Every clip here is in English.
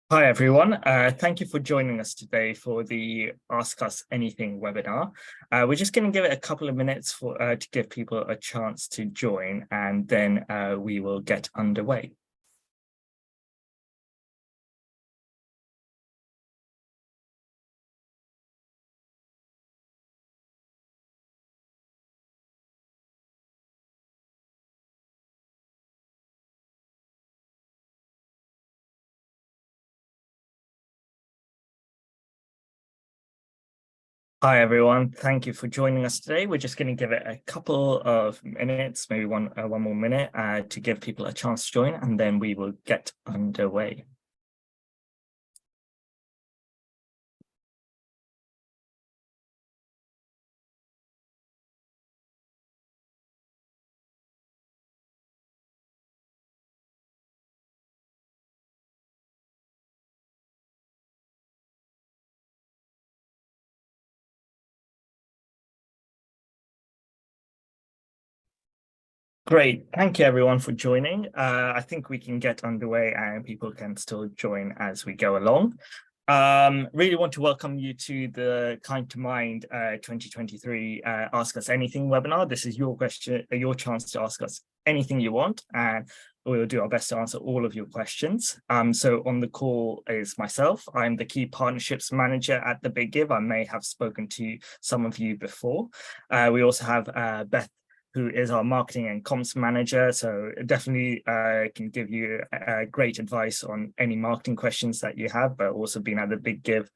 Hi everyone, thank you for joining us today for the Ask Us Anything webinar. We're just going to give it a couple of minutes to give people a chance to join, and then we will get underway. Hi everyone, thank you for joining us today. We're just going to give it a couple of minutes, maybe one more minute, to give people a chance to join, and then we will get underway. Great, thank you everyone for joining. I think we can get underway and people can still join as we go along. Really want to welcome you to the Kind²Mind 2023 Ask Us Anything webinar. This is your chance to ask us anything you want, and we'll do our best to answer all of your questions. So on the call is myself. I'm the Key Partnerships Manager at The Big Give. I may have spoken to some of you before. We also have Beth, who is our marketing and comms manager. So definitely can give you great advice on any marketing questions that you have, but also been at The Big Give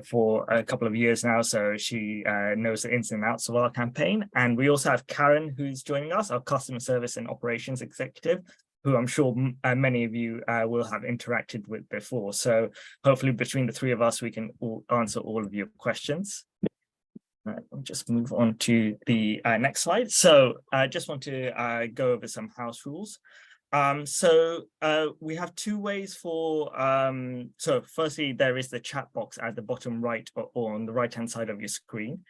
for a couple of years now. So she knows the ins and outs of our campaign. And we also have Karen, who's joining us, our customer service and operations executive, who I'm sure many of you will have interacted with before. So hopefully between the three of us, we can answer all of your questions. I'll just move on to the next slide. So I just want to go over some house rules. We have two ways for, so firstly, there is the chat box at the bottom right or on the right-hand side of your screen.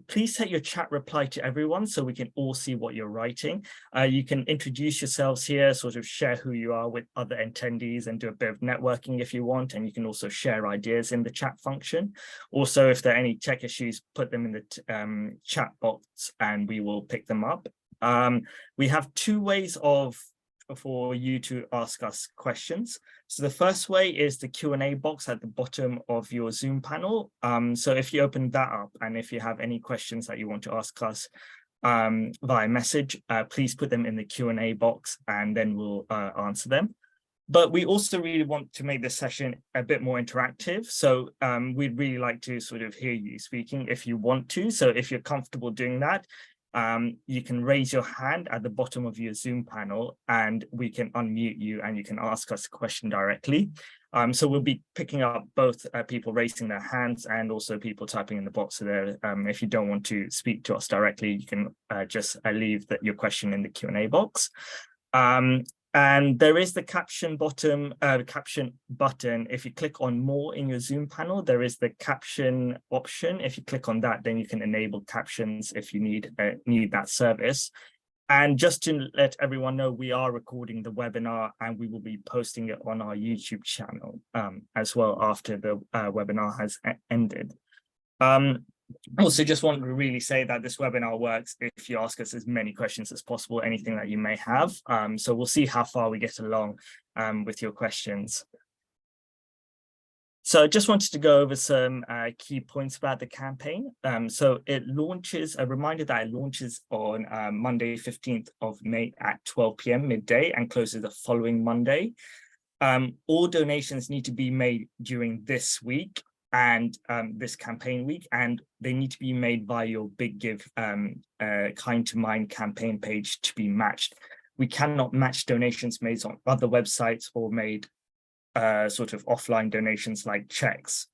Please set your chat reply to everyone so we can all see what you're writing. You can introduce yourselves here, sort of share who you are with other attendees and do a bit of networking if you want. And you can also share ideas in the chat function. Also, if there are any tech issues, put them in the chat box and we will pick them up. We have two ways for you to ask us questions. So the first way is the Q&A box at the bottom of your Zoom panel. So if you open that up and if you have any questions that you want to ask us via message, please put them in the Q&A box and then we'll answer them. But we also really want to make this session a bit more interactive. So we'd really like to sort of hear you speaking if you want to. So if you're comfortable doing that, you can raise your hand at the bottom of your Zoom panel and we can unmute you and you can ask us a question directly. So we'll be picking up both people raising their hands and also people typing in the box. So there, if you don't want to speak to us directly, you can just leave your question in the Q&A box. And there is the caption button. If you click on more in your Zoom panel, there is the caption option. If you click on that, then you can enable captions if you need that service. And just to let everyone know, we are recording the webinar and we will be posting it on our YouTube channel as well after the webinar has ended. Also, just want to really say that this webinar works if you ask us as many questions as possible, anything that you may have. So we'll see how far we get along with your questions. So I just wanted to go over some key points about the campaign. So it launches, a reminder that it launches on Monday, 15th of May at 12 p.m. midday and closes the following Monday. All donations need to be made during this week and this campaign week, and they need to be made via your Big Give Kind²Mind campaign page to be matched. We cannot match donations made on other websites or made sort of offline donations like checks.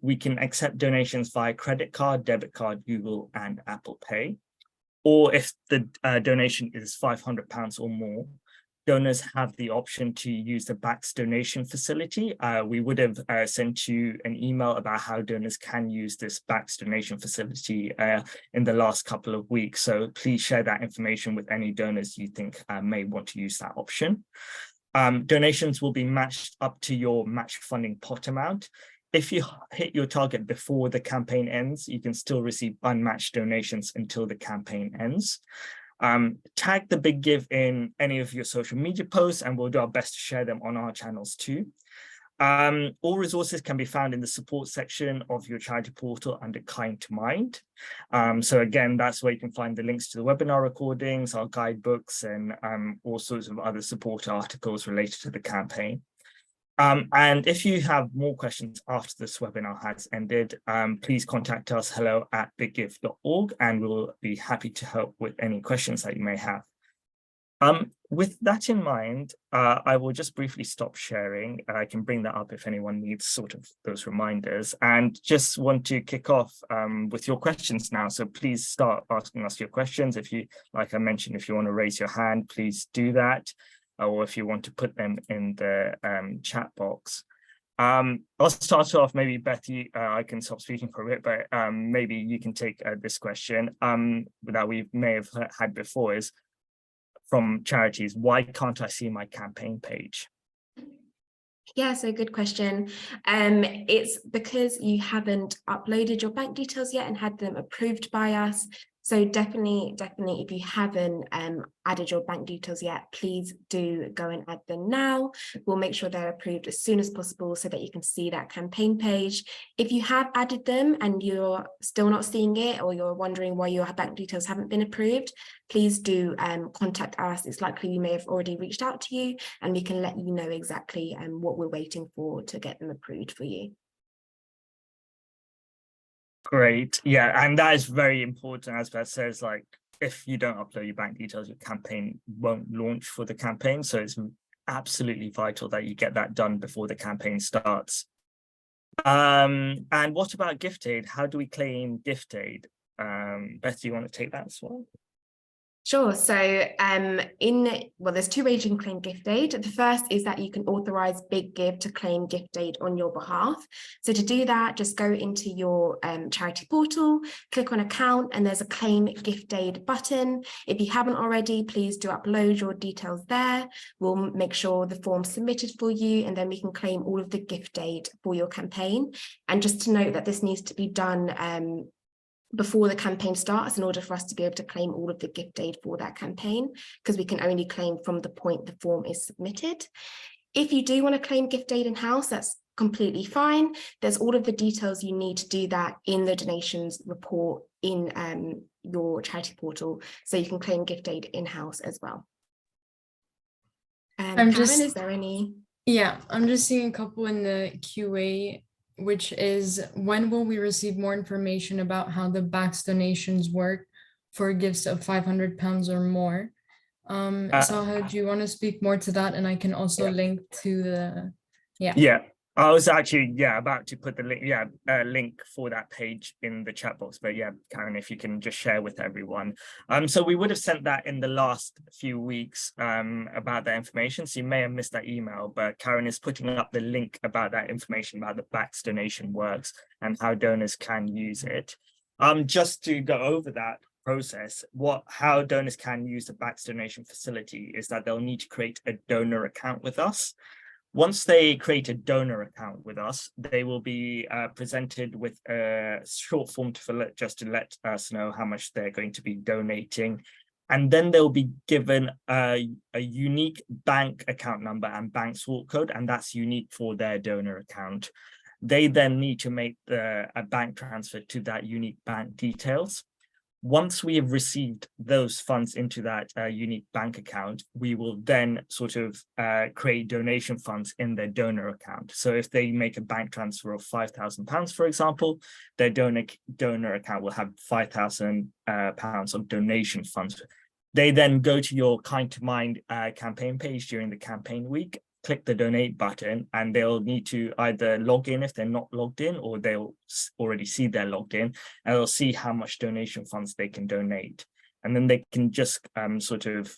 We can accept donations via credit card, debit card, Google, and Apple Pay. Or if the donation is £500 or more, donors have the option to use the BACS donation facility. We would have sent you an email about how donors can use this BACS donation facility in the last couple of weeks. So please share that information with any donors you think may want to use that option. Donations will be matched up to your match funding pot amount. If you hit your target before the campaign ends, you can still receive unmatched donations until the campaign ends. Tag the Big Give in any of your social media posts, and we'll do our best to share them on our channels too. All resources can be found in the support section of your charity portal under Kind²Mind. So again, that's where you can find the links to the webinar recordings, our guidebooks, and all sorts of other support articles related to the campaign. And if you have more questions after this webinar has ended, please contact us hello@biggive.org, and we'll be happy to help with any questions that you may have. With that in mind, I will just briefly stop sharing. I can bring that up if anyone needs sort of those reminders, and just want to kick off with your questions now. So please start asking us your questions. If you, like I mentioned, if you want to raise your hand, please do that. Or if you want to put them in the chat box. I'll start off, maybe Betty, I can stop speaking for a bit, but maybe you can take this question that we may have had before, is from Charities: why can't I see my campaign page? Yeah, so good question. It's because you haven't uploaded your bank details yet and had them approved by us. So definitely, if you haven't added your bank details yet, please do go and add them now. We'll make sure they're approved as soon as possible so that you can see that campaign page. If you have added them and you're still not seeing it, or you're wondering why your bank details haven't been approved, please do contact us. It's likely we may have already reached out to you, and we can let you know exactly what we're waiting for to get them approved for you. Great. Yeah, and that is very important. As Beth says, like, if you don't upload your bank details, your campaign won't launch for the campaign. So it's absolutely vital that you get that done before the campaign starts. And what about gift aid? How do we claim gift aid? Beth, do you want to take that as well? Sure. So there's two ways you can claim gift aid. The first is that you can authorize Big Give to claim gift aid on your behalf. So to do that, just go into your charity portal, click on account, and there's a claim gift aid button. If you haven't already, please do upload your details there. We'll make sure the form's submitted for you, and then we can claim all of the gift aid for your campaign. And just to note that this needs to be done before the campaign starts in order for us to be able to claim all of the gift aid for that campaign, because we can only claim from the point the form is submitted. If you do want to claim gift aid in-house, that's completely fine. There's all of the details you need to do that in the donations report in your charity portal, so you can claim gift aid in-house as well. Karen, is there any? Yeah, I'm just seeing a couple in the QA, which is, when will we receive more information about how the BACS donations work for gifts of £500 or more? Saha, do you want to speak more to that? And I can also link to the, Yeah, I was actually, about to put the link, link for that page in the chat box. But yeah, Karen, if you can just share with everyone. So we would have sent that in the last few weeks about that information. So you may have missed that email, but Karen is putting up the link about that information about the BACS donation works and how donors can use it. Just to go over that process, how donors can use the BACS donation facility is that they'll need to create a donor account with us. Once they create a donor account with us, they will be presented with a short form to fill it, just to let us know how much they're going to be donating. And then they'll be given a unique bank account number and bank sort code, and that's unique for their donor account. They then need to make a bank transfer to that unique bank details. Once we have received those funds into that unique bank account, we will then sort of create donation funds in their donor account. So if they make a bank transfer of £5,000, for example, their donor account will have £5,000 of donation funds. They then go to your Kind²Mind campaign page during the campaign week, click the donate button, and they'll need to either log in if they're not logged in, or they'll already see they're logged in, and they'll see how much donation funds they can donate. And then they can just sort of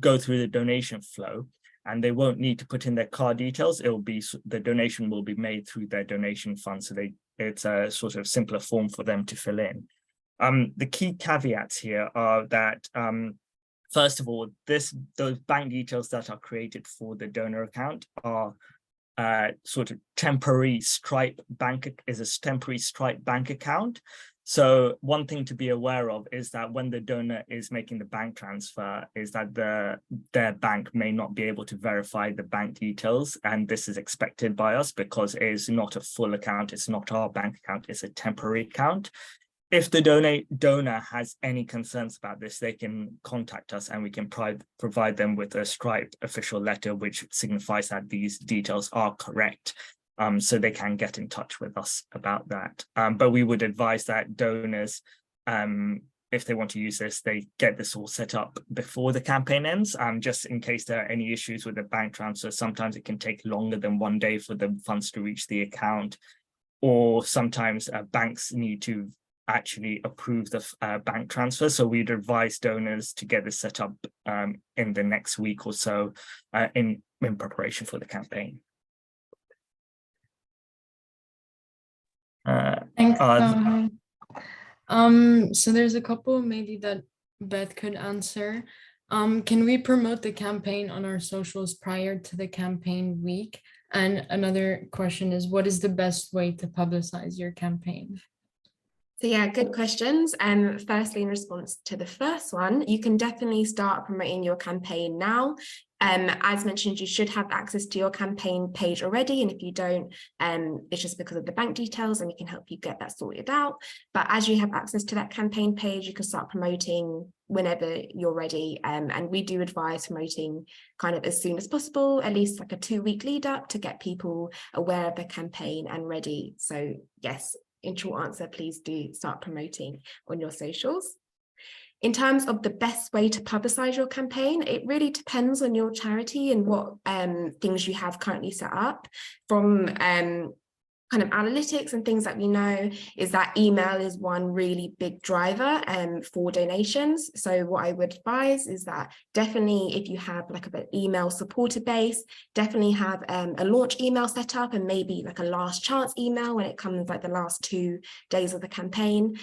go through the donation flow, and they won't need to put in their card details. The donation will be made through their donation fund. So it's a sort of simpler form for them to fill in. The key caveats here are that First of all, those bank details that are created for the donor account are sort of temporary Stripe bank account. So one thing to be aware of is that when the donor is making the bank transfer, is that their bank may not be able to verify the bank details, and this is expected by us because it is not a full account. It's not our bank account. It's a temporary account. If the donor has any concerns about this, they can contact us and we can provide them with a Stripe official letter, which signifies that these details are correct. So they can get in touch with us about that. But we would advise that donors, if they want to use this, they get this all set up before the campaign ends, just in case there are any issues with the bank transfer. Sometimes it can take longer than 1 day for the funds to reach the account, or sometimes banks need to actually approve the bank transfer. So we'd advise donors to get this set up in the next week or so in preparation for the campaign. Thanks. So there's a couple maybe that Beth could answer. Can we promote the campaign on our socials prior to the campaign week? And another question is, what is the best way to publicize your campaign? So yeah, good questions. Firstly, in response to the first one, you can definitely start promoting your campaign now. As mentioned, you should have access to your campaign page already, and if you don't, it's just because of the bank details, and we can help you get that sorted out. But as you have access to that campaign page, you can start promoting whenever you're ready, and we do advise promoting kind of as soon as possible, at least like a 2-week lead up to get people aware of the campaign and ready. So yes, in short answer, please do start promoting on your socials. In terms of the best way to publicize your campaign, it really depends on your charity and what things you have currently set up. From kind of analytics and things that we know is that email is one really big driver for donations. So what I would advise is that definitely, if you have like an email supporter base, definitely have a launch email set up, and maybe like a last chance email when it comes like the last 2 days of the campaign,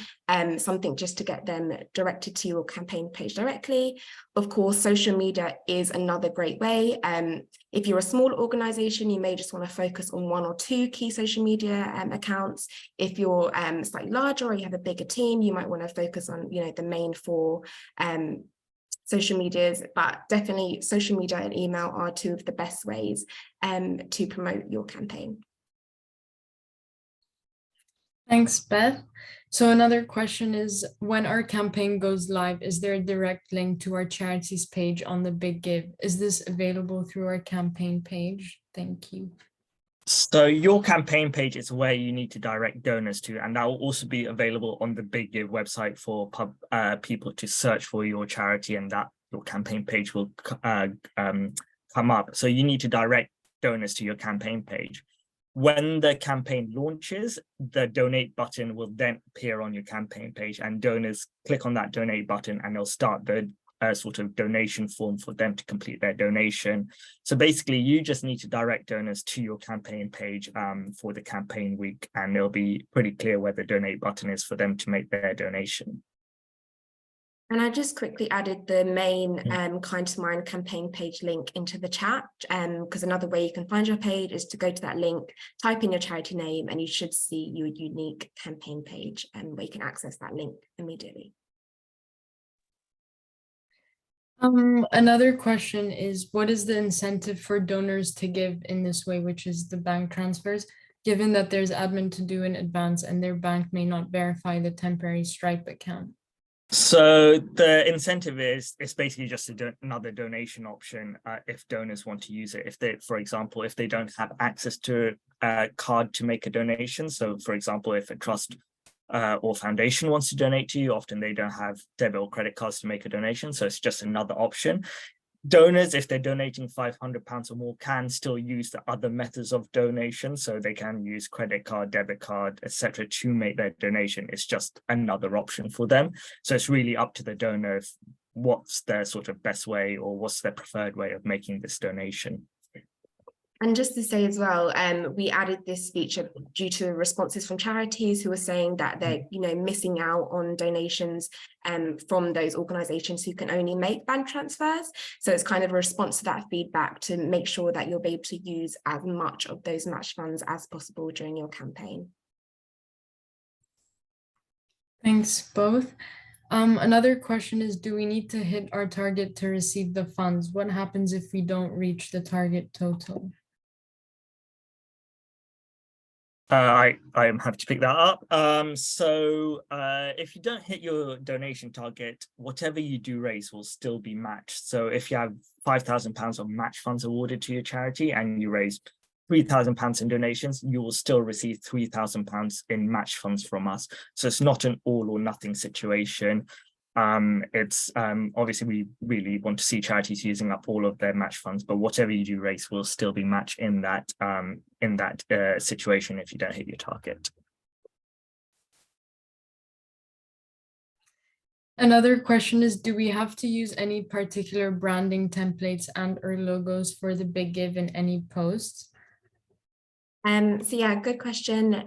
something just to get them directed to your campaign page directly. Of course, social media is another great way. If you're a small organization, you may just want to focus on 1 or 2 key social media accounts. If you're slightly larger or you have a bigger team, you might want to focus on, the main 4 social medias. But definitely social media and email are 2 of the best ways to promote your campaign. Thanks, Beth. So another question is, when our campaign goes live, is there a direct link to our charities page on the Big Give? Is this available through our campaign page? Thank you. So your campaign page is where you need to direct donors to, and that will also be available on the Big Give website for people to search for your charity, and that your campaign page will come up. So you need to direct donors to your campaign page. When the campaign launches, the donate button will then appear on your campaign page, and donors click on that donate button and they'll start the sort of donation form for them to complete their donation. So basically, you just need to direct donors to your campaign page for the campaign week, and it'll be pretty clear where the donate button is for them to make their donation. And I just quickly added the main Kind²Mind campaign page link into the chat, because another way you can find your page is to go to that link, type in your charity name, and you should see your unique campaign page, where you can access that link immediately. Another question is, what is the incentive for donors to give in this way, which is the bank transfers, given that there's admin to do in advance and their bank may not verify the temporary Stripe account? So the incentive is basically just another donation option if donors want to use it. If they, for example, if they don't have access to a card to make a donation. So for example, if a trust or foundation wants to donate to you, often they don't have debit or credit cards to make a donation. So it's just another option. Donors, if they're donating £500 or more, can still use the other methods of donation. So they can use credit card, debit card, etc. to make their donation. It's just another option for them. So it's really up to the donor if what's their sort of best way or what's their preferred way of making this donation. And just to say as well, we added this feature due to responses from charities who are saying that they're, missing out on donations from those organisations who can only make bank transfers. So it's kind of a response to that feedback to make sure that you'll be able to use as much of those match funds as possible during your campaign. Thanks both. Another question is, do we need to hit our target to receive the funds? What happens if we don't reach the target total? I am happy to pick that up. So if you don't hit your donation target, whatever you do raise will still be matched. So if you have £5,000 of match funds awarded to your charity and you raise £3,000 in donations, you will still receive £3,000 in match funds from us. So it's not an all or nothing situation. It's obviously we really want to see charities using up all of their match funds, but whatever you do raise will still be matched in that situation if you don't hit your target. Another question is, do we have to use any particular branding templates and/or logos for the Big Give in any posts? So yeah, good question.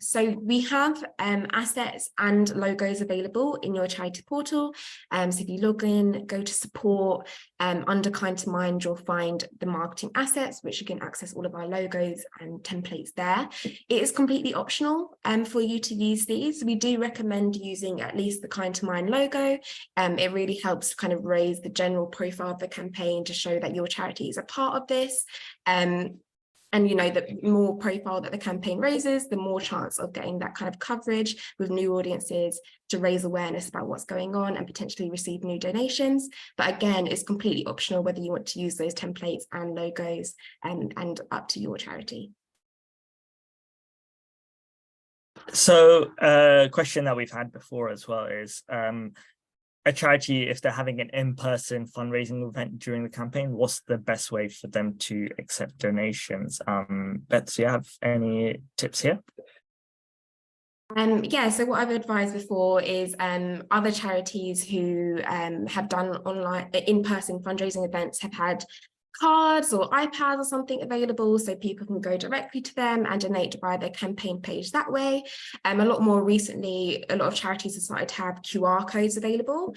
So we have assets and logos available in your charity portal. So if you log in, go to support, under Kind²Mind, you'll find the marketing assets, which you can access all of our logos and templates there. It is completely optional for you to use these. We do recommend using at least the Kind²Mind logo. It really helps kind of raise the general profile of the campaign to show that your charity is a part of this. And, the more profile that the campaign raises, the more chance of getting that kind of coverage with new audiences to raise awareness about what's going on and potentially receive new donations. But again, it's completely optional whether you want to use those templates and logos and up to your charity. So a question that we've had before as well is, a charity, if they're having an in-person fundraising event during the campaign, what's the best way for them to accept donations? Beth, do you have any tips here? Yeah, so what I've advised before is other charities who have done online in-person fundraising events have had cards or iPads or something available, so people can go directly to them and donate via their campaign page that way. A lot more recently, a lot of charities have started to have QR codes available,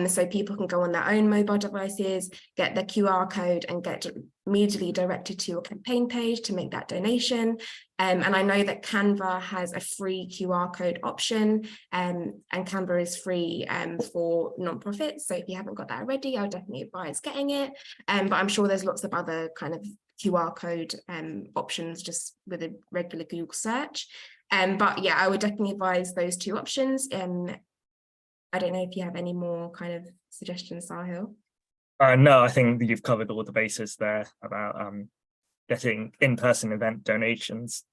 so people can go on their own mobile devices, get the QR code and get immediately directed to your campaign page to make that donation. And I know that Canva has a free QR code option, and Canva is free for nonprofits. So if you haven't got that already, I would definitely advise getting it. But I'm sure there's lots of other kind of QR code options just with a regular Google search. But yeah, I would definitely advise those two options. I don't know if you have any more kind of suggestions, Sahil. No, I think you've covered all the bases there about getting in-person event donations.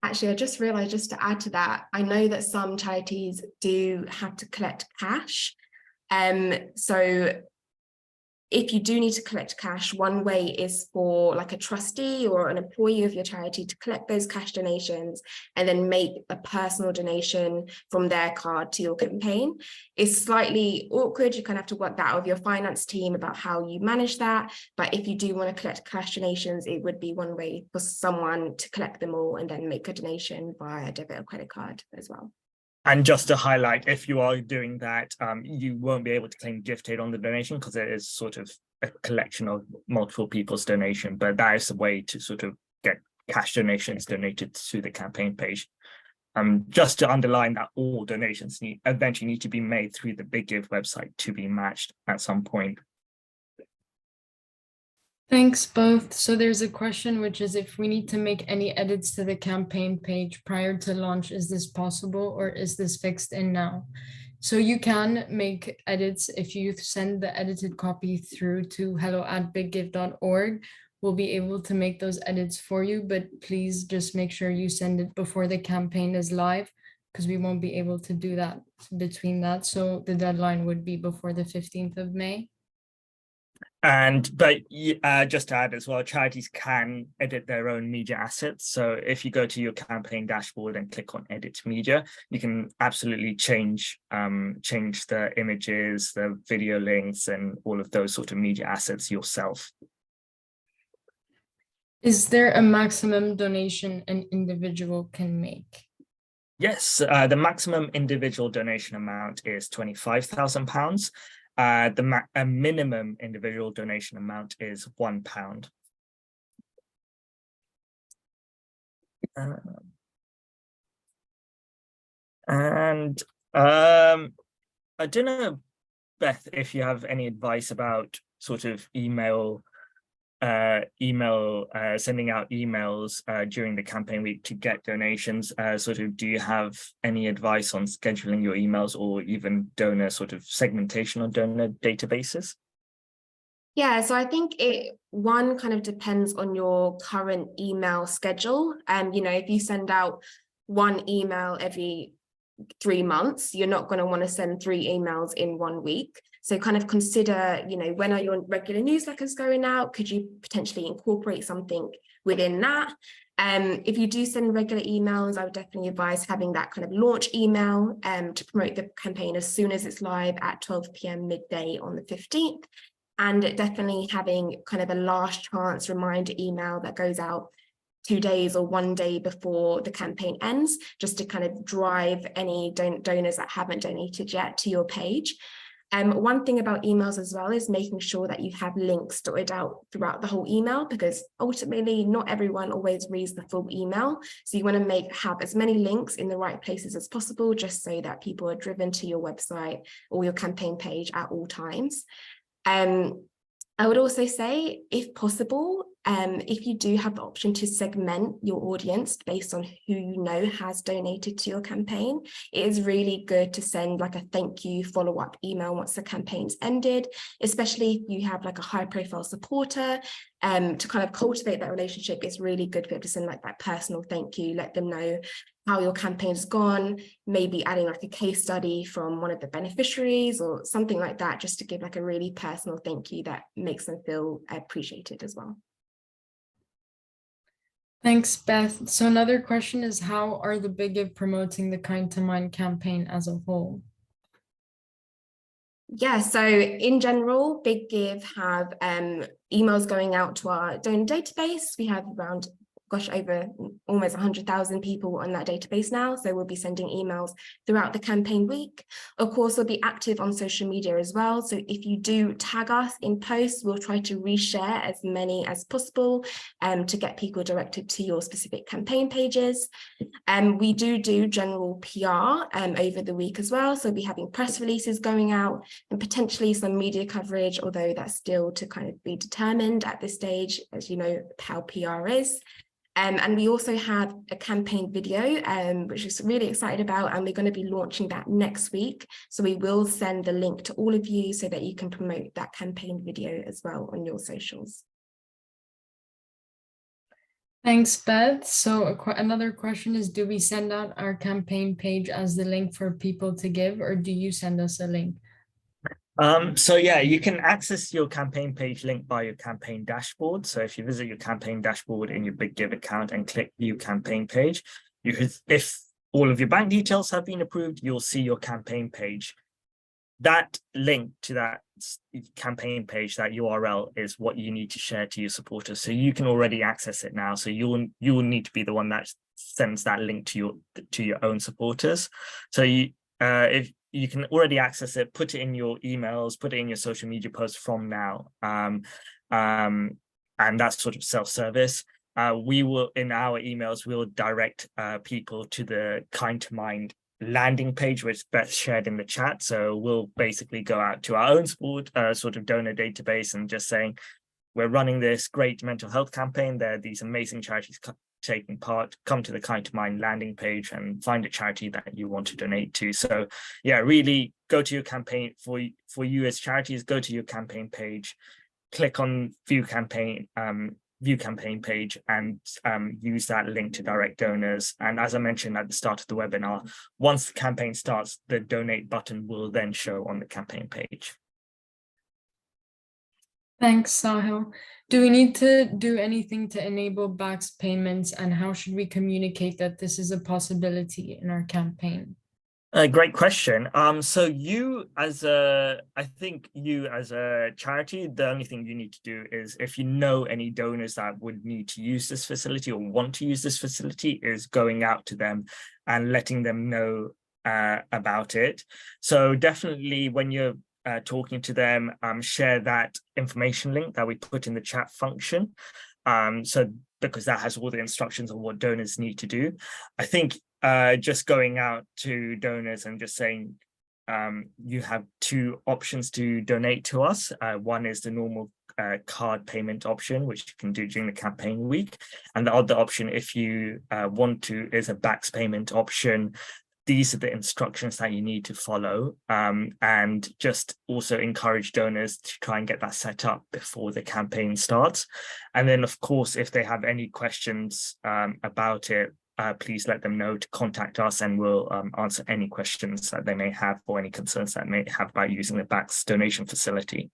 Actually, I just realized, just to add to that, I know that some charities do have to collect cash. So if you do need to collect cash, one way is for like a trustee or an employee of your charity to collect those cash donations and then make a personal donation from their card to your campaign. It's slightly awkward. You kind of have to work that out with your finance team about how you manage that. But if you do want to collect cash donations, it would be one way for someone to collect them all and then make a donation via debit or credit card as well. And just to highlight, if you are doing that, you won't be able to claim gift aid on the donation because it is sort of a collection of multiple people's donation, but that is a way to sort of get cash donations donated to the campaign page. Just to underline that all donations eventually need to be made through the Big Give website to be matched at some point. Thanks both. So there's a question, which is if we need to make any edits to the campaign page prior to launch, is this possible or is this fixed in now? So you can make edits if you send the edited copy through to hello@biggive.org. We'll be able to make those edits for you, but please just make sure you send it before the campaign is live because we won't be able to do that between that. So the deadline would be before the 15th of May. But just to add as well, charities can edit their own media assets. So if you go to your campaign dashboard and click on edit media, you can absolutely change the images, the video links, and all of those sort of media assets yourself. Is there a maximum donation an individual can make? Yes, the maximum individual donation amount is £25,000. The minimum individual donation amount is £1. And I don't know, Beth, if you have any advice about sort of sending out emails during the campaign week to get donations. Do you have any advice on scheduling your emails or even donor sort of segmentation on donor databases? Yeah, so I think one kind of depends on your current email schedule. If you send out one email every 3 months, you're not going to want to send 3 emails in 1 week. So kind of consider, when are your regular newsletters going out? Could you potentially incorporate something within that? If you do send regular emails, I would definitely advise having that kind of launch email to promote the campaign as soon as it's live at 12 p.m. midday on the 15th. And definitely having kind of a last chance reminder email that goes out 2 days or 1 day before the campaign ends, just to kind of drive any donors that haven't donated yet to your page. One thing about emails as well is making sure that you have links dotted out throughout the whole email, because ultimately not everyone always reads the full email. So you want to have as many links in the right places as possible, just so that people are driven to your website or your campaign page at all times. I would also say, if possible, if you do have the option to segment your audience based on who you know has donated to your campaign, it is really good to send like a thank you follow-up email once the campaign's ended, especially if you have like a high-profile supporter. To kind of cultivate that relationship, it's really good to be able to send like that personal thank you, let them know how your campaign's gone, maybe adding like a case study from one of the beneficiaries or something like that, just to give like a really personal thank you that makes them feel appreciated as well. Thanks, Beth. So another question is, how are the Big Give promoting the Kind²Mind campaign as a whole? Yeah, so in general, Big Give have emails going out to our donor database. We have around, over almost 100,000 people on that database now. So we'll be sending emails throughout the campaign week. Of course, we'll be active on social media as well. So if you do tag us in posts, we'll try to reshare as many as possible to get people directed to your specific campaign pages. We do general PR over the week as well. So we'll be having press releases going out and potentially some media coverage, although that's still to kind of be determined at this stage, as you know how PR is. And we also have a campaign video, which is really excited about, and we're going to be launching that next week. So we will send the link to all of you so that you can promote that campaign video as well on your socials. Thanks, Beth. So another question is, do we send out our campaign page as the link for people to give, or do you send us a link? So yeah, you can access your campaign page link by your campaign dashboard. So if you visit your campaign dashboard in your Big Give account and click view campaign page, you could, if all of your bank details have been approved, you'll see your campaign page. That link to that campaign page, that URL, is what you need to share to your supporters. So you can already access it now. So you will need to be the one that sends that link to your own supporters. So if you can already access it, put it in your emails, put it in your social media posts from now. And that's sort of self-service. We will, in our emails, we'll direct people to the Kind²Mind landing page, which Beth shared in the chat. So we'll basically go out to our own sort of donor database and just saying, we're running this great mental health campaign. There are these amazing charities taking part. Come to the Kind²Mind landing page and find a charity that you want to donate to. So yeah, really go to your campaign. For you as charities, go to your campaign page, click on view campaign page, and use that link to direct donors. And as I mentioned at the start of the webinar, once the campaign starts, the donate button will then show on the campaign page. Thanks, Sahil. Do we need to do anything to enable BACS payments, and how should we communicate that this is a possibility in our campaign? Great question. So I think you as a charity, the only thing you need to do is, if you know any donors that would need to use this facility or want to use this facility, is going out to them and letting them know about it. So definitely when you're talking to them, share that information link that we put in the chat function. So because that has all the instructions on what donors need to do. I think just going out to donors and just saying, you have two options to donate to us. One is the normal card payment option, which you can do during the campaign week. And the other option, if you want to, is a BACS payment option. These are the instructions that you need to follow, and just also encourage donors to try and get that set up before the campaign starts. And then, of course, if they have any questions about it, please let them know to contact us, and we'll answer any questions that they may have or any concerns that may have about using the BACS donation facility.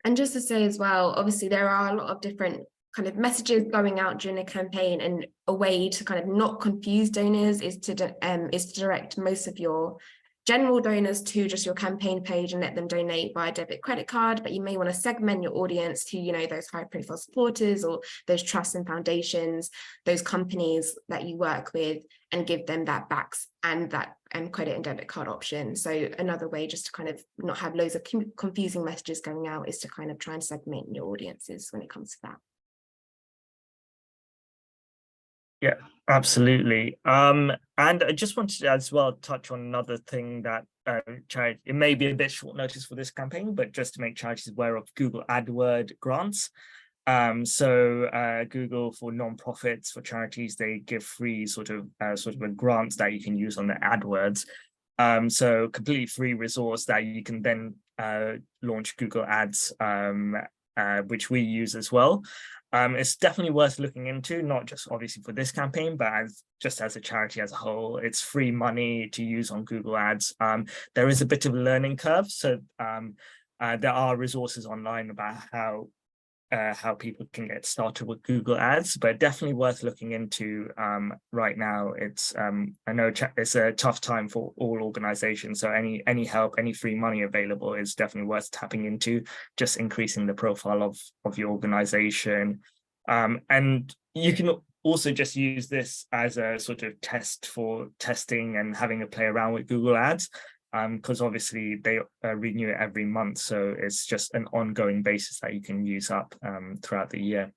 And just to say as well, obviously there are a lot of different kind of messages going out during a campaign, and a way to kind of not confuse donors is to direct most of your general donors to just your campaign page and let them donate via debit credit card. But you may want to segment your audience to, you know, those high profile supporters or those trusts and foundations, those companies that you work with, and give them that BACS and that credit and debit card option. So another way just to kind of not have loads of confusing messages going out is to kind of try and segment your audiences when it comes to that. Yeah, absolutely. And I just wanted to as well touch on another thing that it may be a bit short notice for this campaign, but just to make charities aware of Google AdWord grants. So Google, for nonprofits, for charities, they give free sort of a grants that you can use on the AdWords. So completely free resource that you can then launch Google Ads, which we use as well. It's definitely worth looking into, not just obviously for this campaign, but just as a charity as a whole. It's free money to use on Google Ads. There is a bit of a learning curve, so there are resources online about how people can get started with Google Ads, but definitely worth looking into. Right now, it's I know it's a tough time for all organizations, so any help, any free money available is definitely worth tapping into, just increasing the profile of your organization. And you can also just use this as a sort of test for testing and having a play around with Google Ads. Because obviously they renew it every month, so it's just an ongoing basis that you can use up throughout the year.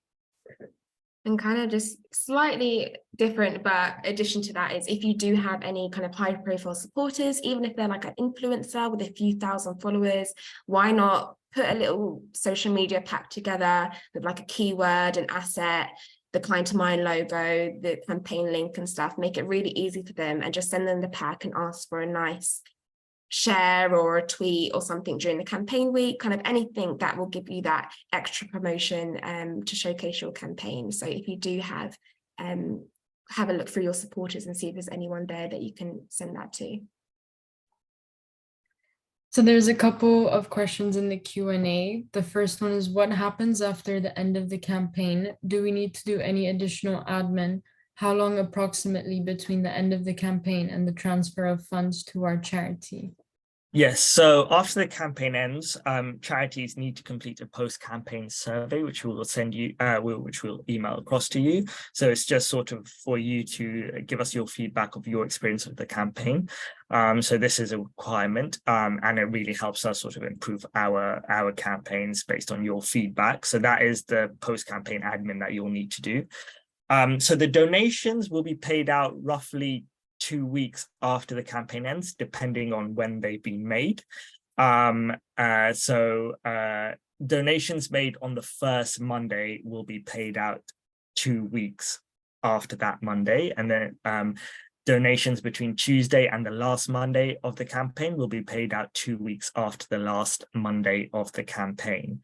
And kind of just slightly different, but addition to that is, if you do have any kind of high profile supporters, even if they're like an influencer with a few thousand followers, why not put a little social media pack together with like a keyword, an asset, the Kind²Mind logo, the campaign link and stuff, make it really easy for them, and just send them the pack and ask for a nice share or a tweet or something during the campaign week, kind of anything that will give you that extra promotion to showcase your campaign. So if you do have a look through your supporters and see if there's anyone there that you can send that to. So there's a couple of questions in the Q&A. The first one is, what happens after the end of the campaign? Do we need to do any additional admin? How long approximately between the end of the campaign and the transfer of funds to our charity? Yes, so after the campaign ends, charities need to complete a post-campaign survey, which we will send you, which we'll email across to you. So it's just sort of for you to give us your feedback of your experience of the campaign. So this is a requirement, and it really helps us sort of improve our campaigns based on your feedback. So that is the post-campaign admin that you'll need to do. So the donations will be paid out roughly 2 weeks after the campaign ends, depending on when they've been made. Donations made on the first Monday will be paid out 2 weeks after that Monday. And then donations between Tuesday and the last Monday of the campaign will be paid out 2 weeks after the last Monday of the campaign.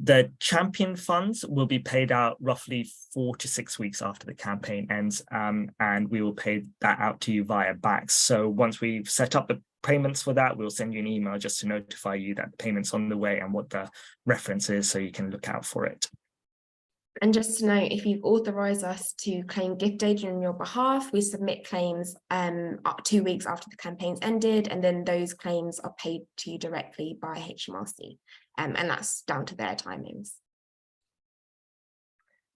The champion funds will be paid out roughly 4 to 6 weeks after the campaign ends, and we will pay that out to you via BACS. So once we've set up the payments for that, we'll send you an email just to notify you that the payment's on the way and what the reference is, so you can look out for it. And just to note, if you've authorised us to claim gift aid on your behalf, we submit claims up 2 weeks after the campaign's ended, and then those claims are paid to you directly by HMRC, and that's down to their timings.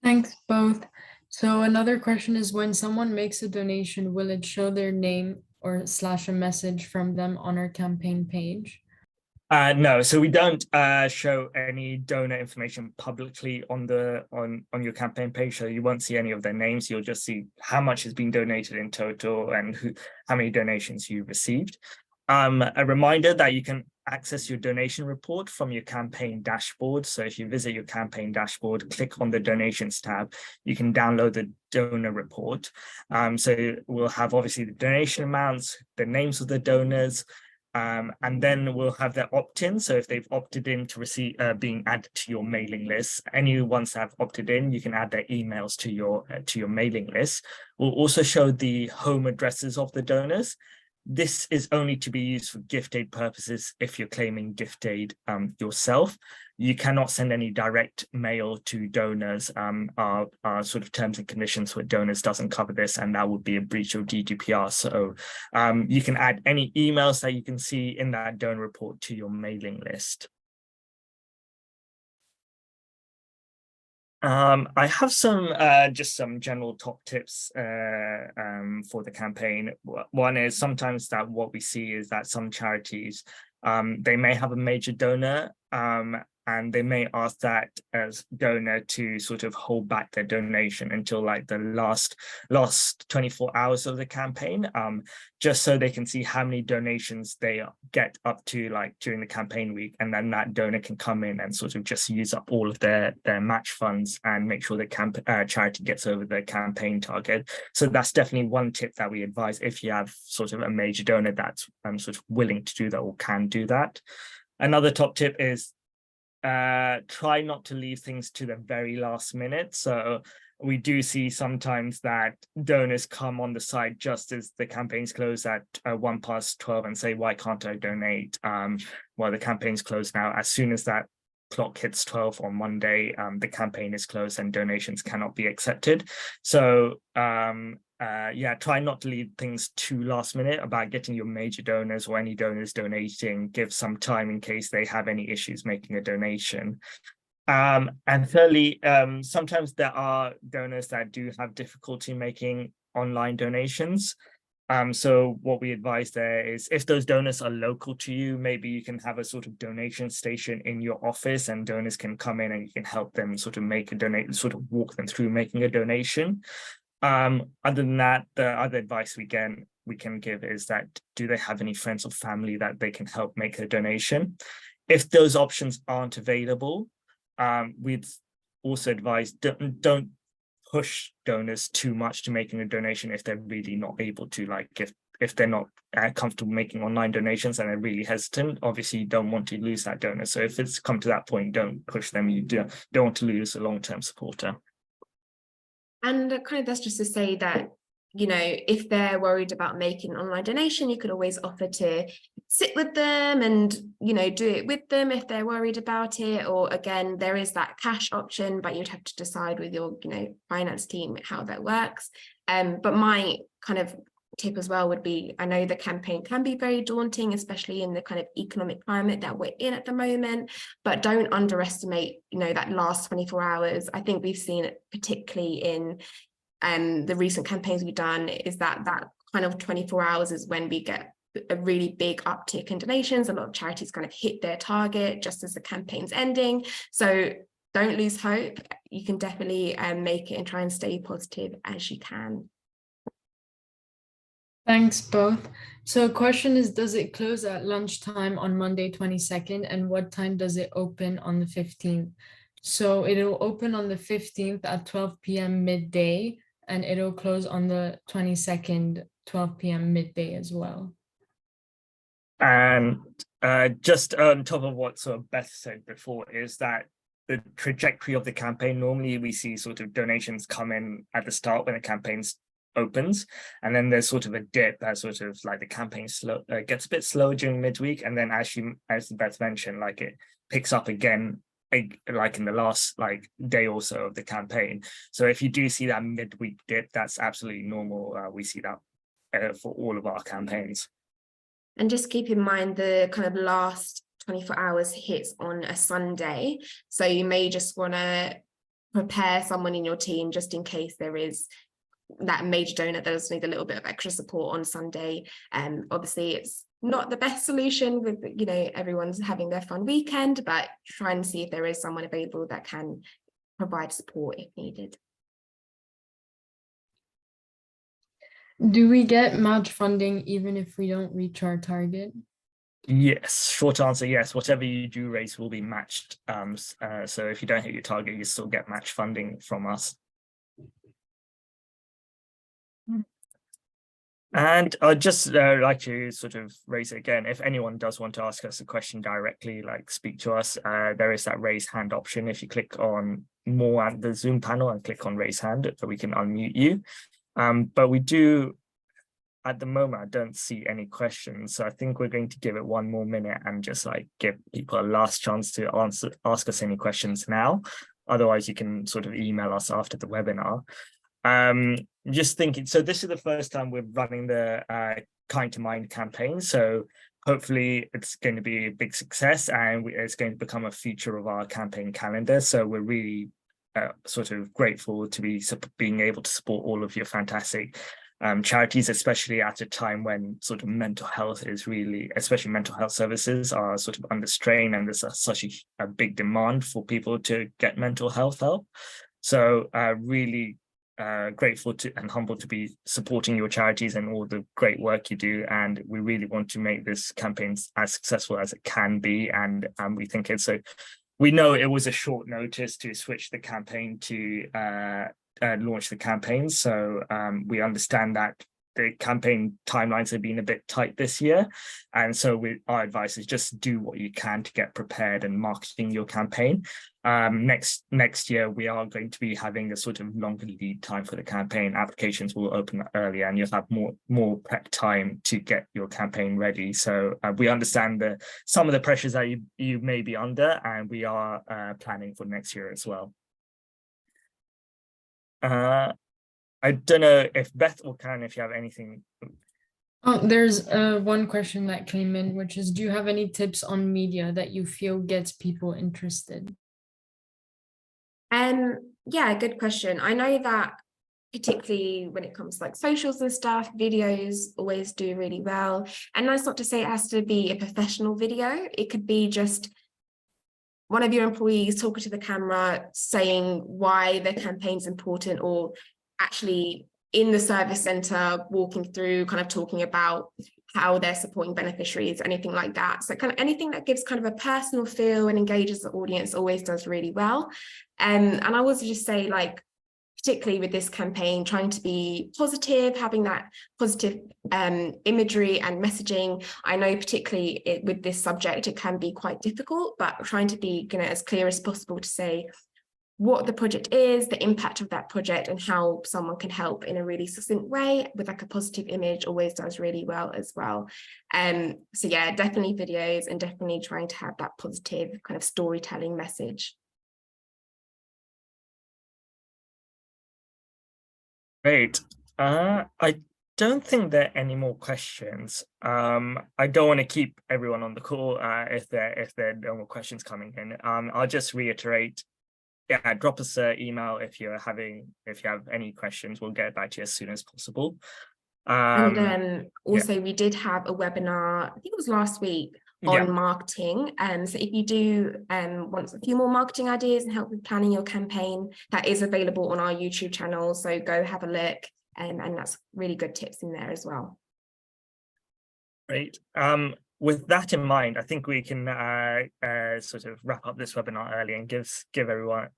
Thanks both. So another question is, when someone makes a donation, will it show their name or / a message from them on our campaign page? No, so we don't show any donor information publicly on your campaign page, so you won't see any of their names. You'll just see how much has been donated in total and how many donations you received. A reminder that you can access your donation report from your campaign dashboard. So if you visit your campaign dashboard, click on the donations tab, you can download the donor report. So we'll have obviously the donation amounts, the names of the donors, and then we'll have their opt-in. So if they've opted in to receive being added to your mailing list, any ones that have opted in, you can add their emails to your mailing list. We'll also show the home addresses of the donors. This is only to be used for gift aid purposes if you're claiming gift aid yourself. You cannot send any direct mail to donors. Our sort of terms and conditions for donors doesn't cover this, and that would be a breach of GDPR. So you can add any emails that you can see in that donor report to your mailing list. I have some just some general top tips for the campaign. One is sometimes that what we see is that some charities they may have a major donor and they may ask that as donor to sort of hold back their donation until like the last 24 hours of the campaign, just so they can see how many donations they get up to like during the campaign week, and then that donor can come in and sort of just use up all of their match funds and make sure the charity gets over the campaign target. So that's definitely one tip that we advise if you have sort of a major donor that's sort of willing to do that or can do that. Another top tip is try not to leave things to the very last minute. So we do see sometimes that donors come on the site just as the campaign's close at 12 and say, why can't I donate? Well, the campaign's closed now. As soon as that clock hits 12 on Monday, the campaign is closed and donations cannot be accepted. So yeah, try not to leave things too last minute about getting your major donors or any donors donating. Give some time in case they have any issues making a donation. And thirdly, sometimes there are donors that do have difficulty making online donations. So what we advise there is if those donors are local to you, maybe you can have a sort of donation station in your office and donors can come in and you can help them sort of make a donation, sort of walk them through making a donation. Other than that, the other advice we can give is that do they have any friends or family that they can help make a donation? If those options aren't available, we'd also advise don't push donors too much to making a donation if they're really not able to, like if they're not comfortable making online donations and they're really hesitant. Obviously you don't want to lose that donor. So if it's come to that point, don't push them. You don't want to lose a long-term supporter. And kind of that's just to say that, you know, if they're worried about making an online donation, you could always offer to sit with them and, you know, do it with them if they're worried about it. Or again, there is that cash option, but you'd have to decide with your, you know, finance team how that works. But my kind of tip as well would be, I know the campaign can be very daunting, especially in the kind of economic climate that we're in at the moment, but don't underestimate, you know, that last 24 hours. I think we've seen it particularly in the recent campaigns we've done, is that kind of 24 hours is when we get a really big uptick in donations. A lot of charities kind of hit their target just as the campaign's ending. So don't lose hope. You can definitely make it and try and stay positive as you can. Thanks both. So question is, does it close at lunchtime on Monday 22nd, and what time does it open on the 15th? So it'll open on the 15th at 12 p.m. midday, and it'll close on the 22nd, 12 p.m. midday as well. And just on top of what sort of Beth said before, is that the trajectory of the campaign, normally we see sort of donations come in at the start when the campaign opens, and then there's sort of a dip that sort of like the campaign gets a bit slower during midweek, and then as Beth mentioned, like it picks up again like in the last day or so of the campaign. So if you do see that midweek dip, that's absolutely normal. We see that for all of our campaigns. And just keep in mind the kind of last 24 hours hits on a Sunday. So you may just want to prepare someone in your team just in case there is that major donor that does need a little bit of extra support on Sunday. Obviously it's not the best solution with, you know, everyone's having their fun weekend, but try and see if there is someone available that can provide support if needed. Do we get match funding even if we don't reach our target? Yes, short answer, yes. Whatever you do raise will be matched. So if you don't hit your target, you still get match funding from us. And I'd just like to sort of raise it again. If anyone does want to ask us a question directly, like speak to us, there is that raise hand option. If you click on more at the Zoom panel and click on raise hand, we can unmute you. But we do, at the moment, I don't see any questions. So I think we're going to give it one more minute and just like give people a last chance to ask us any questions now. Otherwise, you can sort of email us after the webinar. Just thinking, so this is the first time we're running the Kind²Mind campaign. So hopefully it's going to be a big success and it's going to become a feature of our campaign calendar. So we're really sort of grateful to be being able to support all of your fantastic charities, especially at a time when sort of mental health is really, especially mental health services are sort of under strain, and there's such a big demand for people to get mental health help. So really grateful to and humbled to be supporting your charities and all the great work you do, and we really want to make this campaign as successful as it can be. And we think we know it was a short notice to switch the campaign to launch the campaign, so we understand that the campaign timelines have been a bit tight this year, and so our advice is just do what you can to get prepared and marketing your campaign. Next year we are going to be having a sort of longer lead time for the campaign. Applications will open earlier and you'll have more prep time to get your campaign ready. So we understand some of the pressures that you may be under, and we are planning for next year as well. I don't know if Beth or Karen, if you have anything. Oh, there's one question that came in, which is, do you have any tips on media that you feel gets people interested? Yeah, good question. I know that particularly when it comes to like socials and stuff, videos always do really well. And that's not to say it has to be a professional video. It could be just one of your employees talking to the camera, saying why their campaign's important, or actually in the service center, walking through, kind of talking about how they're supporting beneficiaries, anything like that. So kind of anything that gives kind of a personal feel and engages the audience always does really well. And I would just say, like, particularly with this campaign, trying to be positive, having that positive imagery and messaging. I know particularly with this subject, it can be quite difficult, but trying to be as clear as possible to say what the project is, the impact of that project, and how someone can help in a really succinct way with like a positive image always does really well as well. So yeah, definitely videos, and definitely trying to have that positive kind of storytelling message. Great. I don't think there are any more questions. I don't want to keep everyone on the call if there are no more questions coming in. I'll just reiterate. Yeah, drop us an email if you have any questions. We'll get back to you as soon as possible. And also we did have a webinar, I think it was last week, on marketing. So if you do want a few more marketing ideas and help with planning your campaign, that is available on our YouTube channel. So go have a look, and that's really good tips in there as well. Great. With that in mind, I think we can sort of wrap up this webinar early and give everyone.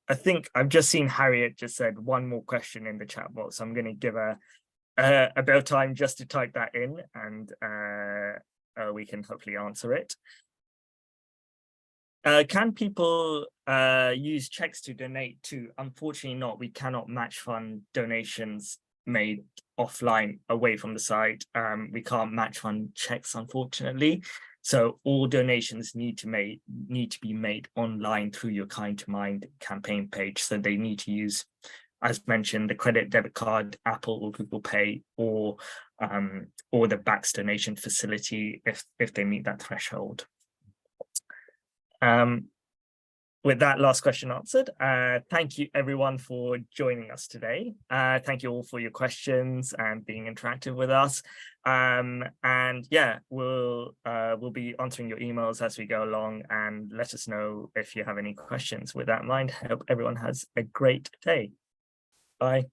I think I've just seen Harriet just said one more question in the chat box. So I'm going to give a bit of time just to type that in, and we can hopefully answer it. Can people use checks to donate to? Unfortunately not. We cannot match fund donations made offline away from the site. We can't match fund checks, unfortunately. So all donations need to be made online through your Kind²Mind campaign page. So they need to use, as mentioned, the credit, debit card, Apple or Google Pay, or the BACS donation facility if they meet that threshold. With that last question answered, thank you everyone for joining us today. Thank you all for your questions and being interactive with us. And yeah, we'll be answering your emails as we go along, and let us know if you have any questions. With that in mind, I hope everyone has a great day. Bye.